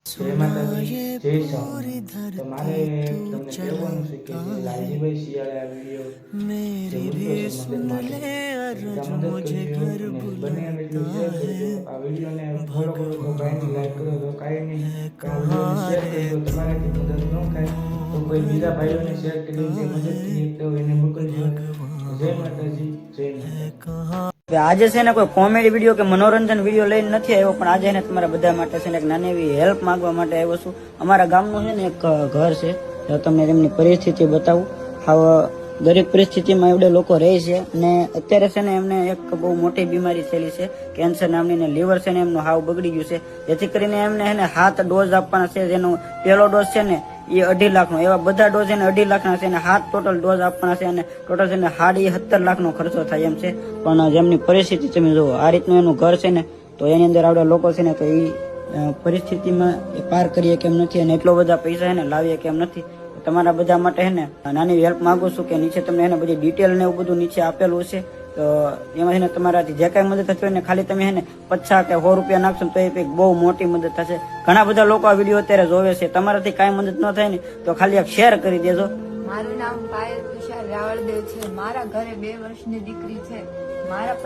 જય માતાજી, જય સ્વામિનારાયણ। તો મારે તમને કહેવાનું છે કે જે લાલજીભાઈ શિયાળે આ વિડીયો જે મૂક્યો છે મદદ માટે, તો મદદ કરજો અને બને એમ એટલું શેર કરજો। આ વિડીયોને ફોલો કરો તો કાંઈ લાઈક કરો તો કાંઈ નહીં, આ વિડીયોને શેર કરજો। તમારાથી મદદ ન થાય તો કોઈ બીજા ભાઈઓને શેર કરીને જે મદદ થઈ તો એને મોકલજો। જય માતાજી, જય માતાજી। આજે છે ને કોઈ કોમેડી વિડીયો કે મનોરંજન વિડીયો લઈને નથી આવ્યો, પણ આજે ને તમારા બધા માટે છે ને એક નાની એવી હેલ્પ માંગવા માટે આવ્યો છું। અમારા ગામનું છે ને એક ઘર છે, તો તમને તેમની પરિસ્થિતિ બતાવું। હવે દરેક પરિસ્થિતિમાં એવડે લોકો રહે છે અને અત્યારે છે ને એમને એક બહુ મોટી બીમારી થયેલી છે, કેન્સર નામની, ને લીવર છે ને એમનું હાવ બગડી ગયું છે, જેથી કરીને એમને છે ને 7 ડોઝ આપવાના છે। જેનો પહેલો ડોઝ છે ને એ 2.5 લાખનો, એવા બધા ડોઝ એને 2.5 લાખના છે અને 7 ટોટલ ડોઝ આપવાના છે અને ટોટલ છે ને 17.5 લાખનો ખર્ચો થાય એમ છે। પણ જેમની પરિસ્થિતિ તમે જુઓ, આ રીતનું એનું ઘર છે ને, તો એની અંદર આવડા લોકો છે ને, તો એ પરિસ્થિતિમાં એ પાર કરીએ કેમ નથી અને એટલો બધા પૈસા એને લાવીએ કેમ નથી। તમારા બધા માટે છે ને નાની હેલ્પ માંગુ છું કે નીચે તમને એને બધી ડિટેલ ને એવું બધું નીચે આપેલું છે, તો એમાં છે ને તમારાથી જે કાંઈ મદદ થશે ને ખાલી તમે એને 50 કે 100 રૂપિયા નાખશો તો એ કંઈક બહુ મોટી મદદ થશે। ઘણા બધા લોકો આ વિડીયો અત્યારે જોવે છે, તમારાથી કાંઈ મદદ ન થાય ને તો ખાલી એક શેર કરી દેજો। મારું નામ પાયલ તુષાર રાવળદેવ છે। મારા ઘરે 2 વર્ષની દીકરી છે। મારા